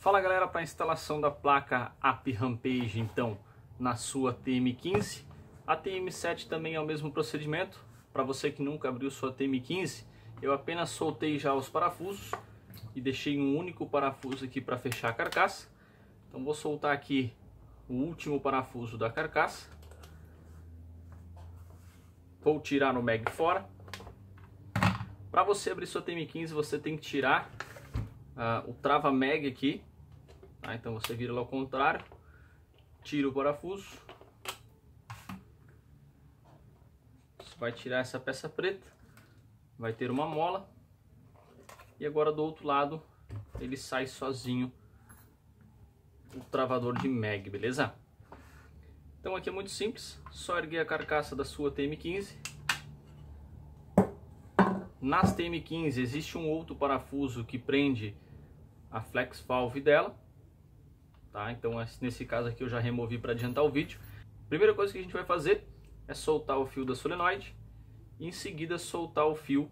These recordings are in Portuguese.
Fala galera, para a instalação da placa AP Rampage então na sua TM15, a TM7 também é o mesmo procedimento. Para você que nunca abriu sua TM15, eu apenas soltei já os parafusos e deixei um único parafuso aqui para fechar a carcaça. Então vou soltar aqui o último parafuso da carcaça, vou tirar o mag fora. Para você abrir sua TM15 você tem que tirar o trava mag aqui, tá? Então você vira lá ao contrário, tira o parafuso, você vai tirar essa peça preta, vai ter uma mola, e agora do outro lado ele sai sozinho o travador de mag, beleza? Então aqui é muito simples, só erguer a carcaça da sua TM15. Nas TM15 existe um outro parafuso que prende a flex valve dela, tá? Então nesse caso aqui eu já removi para adiantar o vídeo. Primeira coisa que a gente vai fazer é soltar o fio da solenoide e em seguida soltar o fio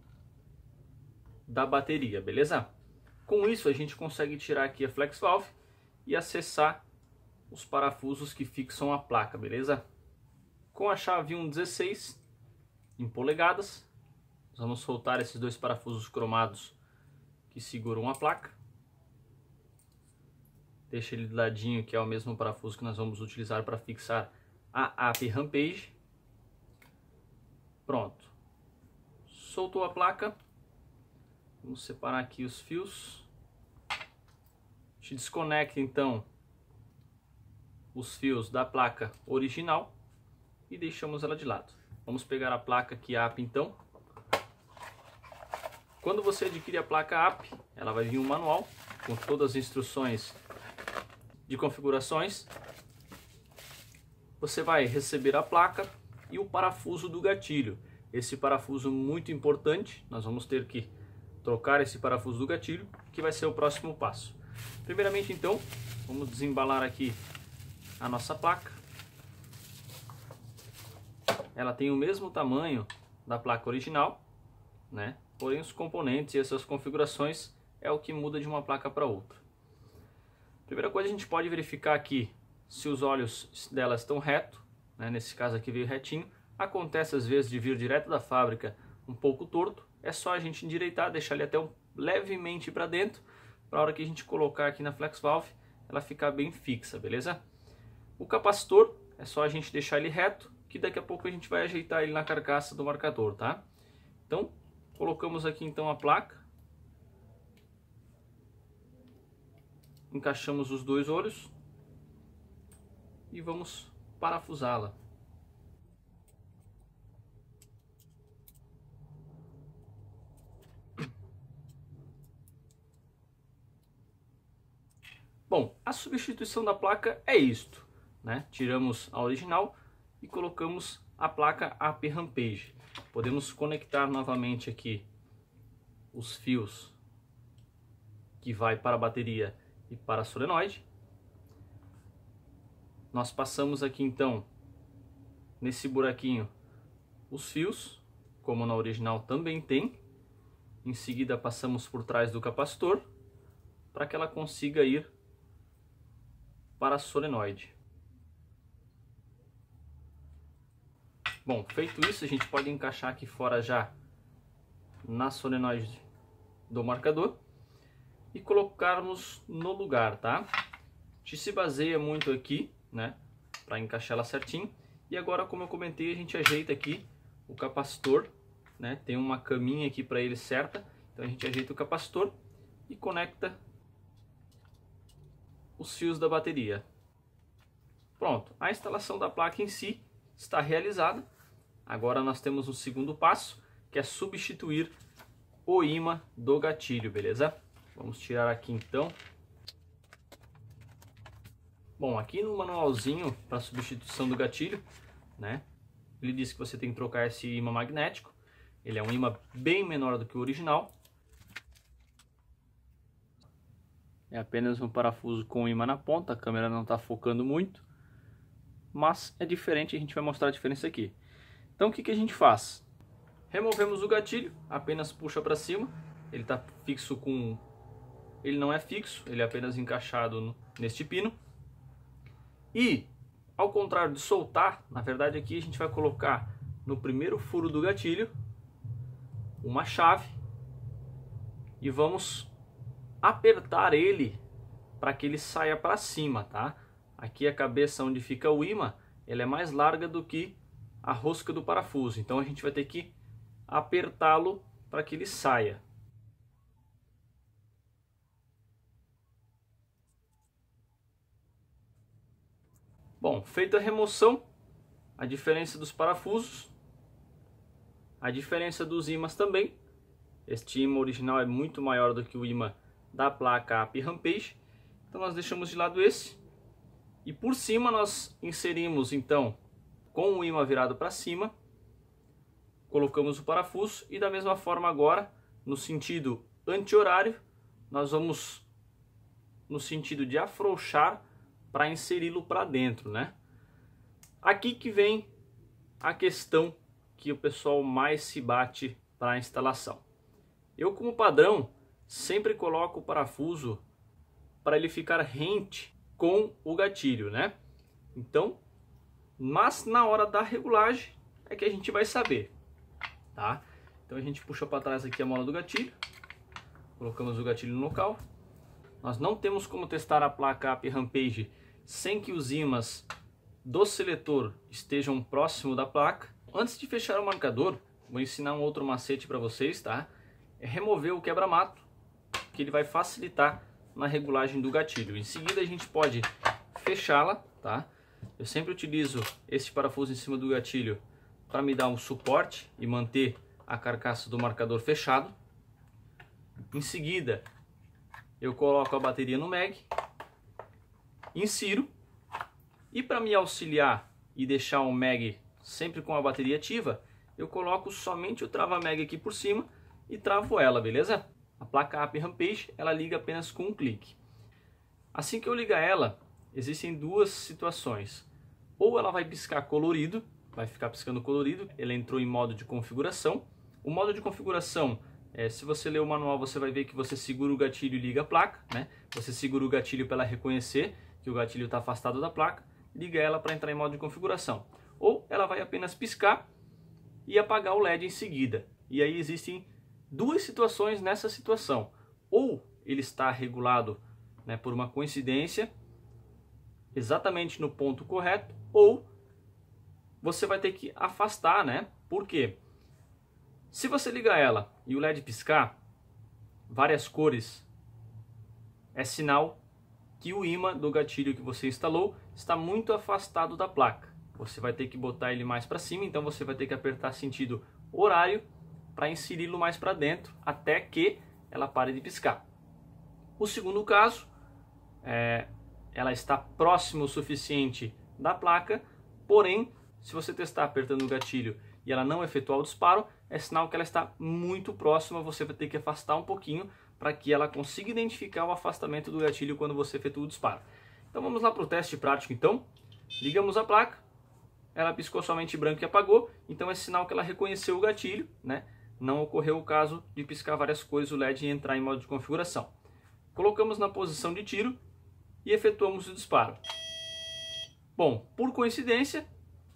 da bateria, beleza? Com isso a gente consegue tirar aqui a flex valve e acessar os parafusos que fixam a placa, beleza? Com a chave 1/16 em polegadas, nós vamos soltar esses dois parafusos cromados que seguram a placa. Deixa ele de ladinho, que é o mesmo parafuso que nós vamos utilizar para fixar a AP Rampage. Pronto. Soltou a placa. Vamos separar aqui os fios. A gente desconecta então os fios da placa original e deixamos ela de lado. Vamos pegar a placa aqui AP então. Quando você adquirir a placa AP, ela vai vir um manual com todas as instruções de configurações. Você vai receber a placa e o parafuso do gatilho. Esse parafuso muito importante, nós vamos ter que trocar esse parafuso do gatilho, que vai ser o próximo passo. Primeiramente então, vamos desembalar aqui a nossa placa. Ela tem o mesmo tamanho da placa original, né? Porém os componentes e essas configurações é o que muda de uma placa para outra. Primeira coisa, a gente pode verificar aqui se os olhos dela estão retos, né? Nesse caso aqui veio retinho. Acontece às vezes de vir direto da fábrica um pouco torto, é só a gente endireitar, deixar ele até levemente para dentro, para a hora que a gente colocar aqui na flex valve, ela ficar bem fixa, beleza? O capacitor, é só a gente deixar ele reto, que daqui a pouco a gente vai ajeitar ele na carcaça do marcador, tá? Então, colocamos aqui então a placa. Encaixamos os dois olhos e vamos parafusá-la. Bom, a substituição da placa é isto, né? Tiramos a original e colocamos a placa AP Rampage. Podemos conectar novamente aqui os fios que vai para a bateria e para a solenoide. Nós passamos aqui então nesse buraquinho os fios, como na original também tem. Em seguida passamos por trás do capacitor para que ela consiga ir para a solenoide. Bom, feito isso, a gente pode encaixar aqui fora já na solenoide do marcador e colocarmos no lugar, tá? A gente se baseia muito aqui, né, para encaixar ela certinho. E agora, como eu comentei, a gente ajeita aqui o capacitor, né? Tem uma caminha aqui para ele certa, então a gente ajeita o capacitor e conecta os fios da bateria. Pronto, a instalação da placa em si está realizada. Agora nós temos um segundo passo, que é substituir o ímã do gatilho, beleza? Vamos tirar aqui então. Bom, aqui no manualzinho para substituição do gatilho, né, ele diz que você tem que trocar esse ímã magnético. Ele é um ímã bem menor do que o original. É apenas um parafuso com ímã na ponta, a câmera não está focando muito, mas é diferente, a gente vai mostrar a diferença aqui. Então o que a gente faz? Removemos o gatilho, apenas puxa para cima, ele está fixo com ele não é fixo, ele é apenas encaixado neste pino. E, ao contrário de soltar, na verdade aqui a gente vai colocar no primeiro furo do gatilho uma chave e vamos apertar ele para que ele saia para cima, tá? Aqui a cabeça onde fica o ímã, ela é mais larga do que a rosca do parafuso, então a gente vai ter que apertá-lo para que ele saia. Bom, feita a remoção, a diferença dos parafusos, a diferença dos ímãs também. Este ímã original é muito maior do que o ímã da placa AP Rampage, então nós deixamos de lado esse. E por cima nós inserimos então com o ímã virado para cima, colocamos o parafuso e da mesma forma agora, no sentido anti-horário, nós vamos no sentido de afrouxar para inseri-lo para dentro, né? Aqui que vem a questão que o pessoal mais se bate para a instalação. Eu, como padrão, sempre coloco o parafuso para ele ficar rente com o gatilho, né? Então, mas na hora da regulagem é que a gente vai saber, tá? Então a gente puxa para trás aqui a mola do gatilho, colocamos o gatilho no local. Nós não temos como testar a placa AP Rampage sem que os ímãs do seletor estejam próximo da placa. Antes de fechar o marcador, vou ensinar um outro macete para vocês, tá? É remover o quebra-mato, que ele vai facilitar na regulagem do gatilho. Em seguida a gente pode fechá-la, tá? Eu sempre utilizo esse parafuso em cima do gatilho para me dar um suporte e manter a carcaça do marcador fechado. Em seguida eu coloco a bateria no mag, insiro, e para me auxiliar e deixar o mag sempre com a bateria ativa, eu coloco somente o trava-mag aqui por cima e travo ela, beleza? A placa AP Rampage, ela liga apenas com um clique. Assim que eu ligar ela, existem duas situações. Ou ela vai piscar colorido, vai ficar piscando colorido, ela entrou em modo de configuração. O modo de configuração, se você ler o manual, você vai ver que você segura o gatilho e liga a placa, né? Você segura o gatilho para ela reconhecer que o gatilho está afastado da placa, liga ela para entrar em modo de configuração. Ou ela vai apenas piscar e apagar o LED em seguida. E aí existem duas situações nessa situação. Ou ele está regulado, né, por uma coincidência, exatamente no ponto correto, ou você vai ter que afastar, né? Por quê? Se você ligar ela e o LED piscar, várias cores, é sinal que o ímã do gatilho que você instalou está muito afastado da placa. Você vai ter que botar ele mais para cima, então você vai ter que apertar sentido horário para inseri-lo mais para dentro até que ela pare de piscar. O segundo caso, ela está próxima o suficiente da placa, porém, se você testar apertando o gatilho e ela não efetuar o disparo, é sinal que ela está muito próxima, você vai ter que afastar um pouquinho para que ela consiga identificar o afastamento do gatilho quando você efetua o disparo. Então vamos lá para o teste prático então. Ligamos a placa, ela piscou somente branco e apagou, então é sinal que ela reconheceu o gatilho, né? Não ocorreu o caso de piscar várias cores o LED e entrar em modo de configuração. Colocamos na posição de tiro e efetuamos o disparo. Bom, por coincidência,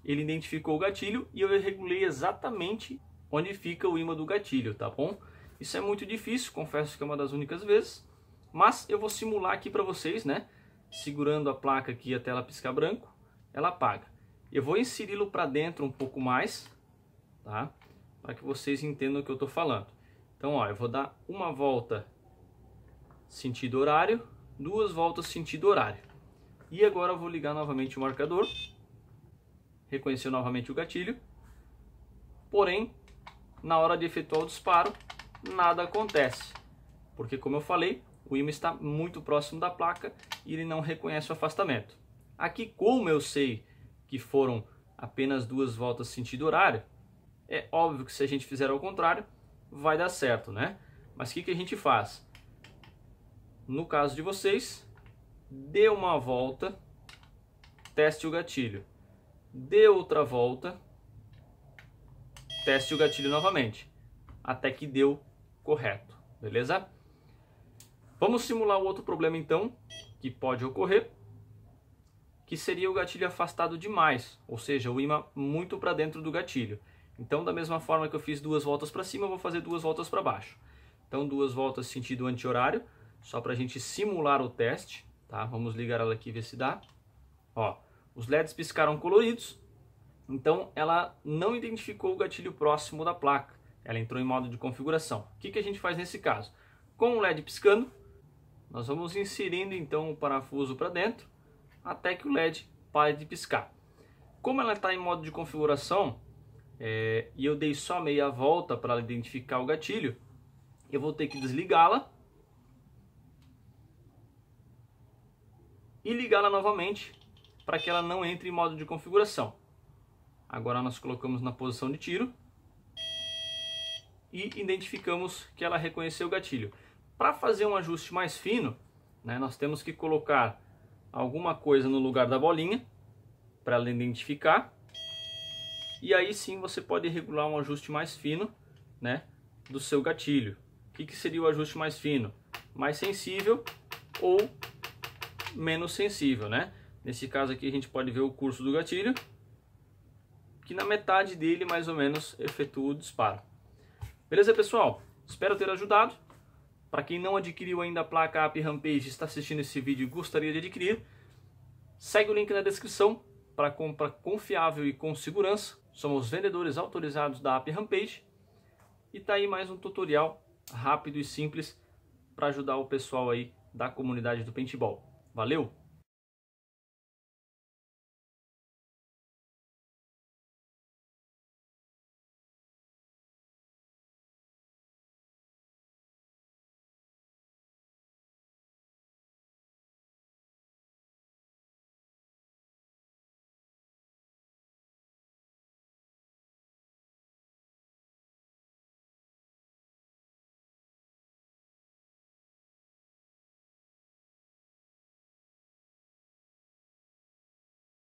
ele identificou o gatilho e eu regulei exatamente onde fica o ímã do gatilho, tá bom? Isso é muito difícil, confesso que é uma das únicas vezes, mas eu vou simular aqui para vocês, né? Segurando a placa aqui até ela piscar branco, ela apaga. Eu vou inseri-lo para dentro um pouco mais, tá? Para que vocês entendam o que eu estou falando. Então, ó, eu vou dar uma volta sentido horário, duas voltas sentido horário. E agora eu vou ligar novamente o marcador, reconhecer novamente o gatilho, porém, na hora de efetuar o disparo, nada acontece, porque como eu falei, o ímã está muito próximo da placa e ele não reconhece o afastamento. Aqui, como eu sei que foram apenas duas voltas sentido horário, é óbvio que se a gente fizer ao contrário, vai dar certo, né? Mas o que a gente faz? No caso de vocês, dê uma volta, teste o gatilho. Dê outra volta, teste o gatilho novamente, até que deu correto, beleza? Vamos simular o outro problema então, que pode ocorrer, que seria o gatilho afastado demais, ou seja, o ímã muito para dentro do gatilho. Então, da mesma forma que eu fiz 2 voltas para cima, eu vou fazer 2 voltas para baixo. Então, 2 voltas sentido anti-horário, só para a gente simular o teste. Tá? Vamos ligar ela aqui e ver se dá. Ó, os LEDs piscaram coloridos, então ela não identificou o gatilho próximo da placa. Ela entrou em modo de configuração. O que a gente faz nesse caso? Com o LED piscando, nós vamos inserindo então o parafuso para dentro, até que o LED pare de piscar. Como ela está em modo de configuração, e eu dei só meia volta para ela identificar o gatilho, eu vou ter que desligá-la e ligá-la novamente para que ela não entre em modo de configuração. Agora nós colocamos na posição de tiro e identificamos que ela reconheceu o gatilho. Para fazer um ajuste mais fino, né, nós temos que colocar alguma coisa no lugar da bolinha para ela identificar. E aí sim você pode regular um ajuste mais fino, né, do seu gatilho. O que seria o ajuste mais fino? Mais sensível ou menos sensível, né? Nesse caso aqui a gente pode ver o curso do gatilho, que na metade dele mais ou menos efetua o disparo. Beleza, pessoal? Espero ter ajudado. Para quem não adquiriu ainda a placa AP Rampage, está assistindo esse vídeo e gostaria de adquirir, segue o link na descrição para compra confiável e com segurança. Somos vendedores autorizados da AP Rampage. E tá aí mais um tutorial rápido e simples para ajudar o pessoal aí da comunidade do paintball. Valeu!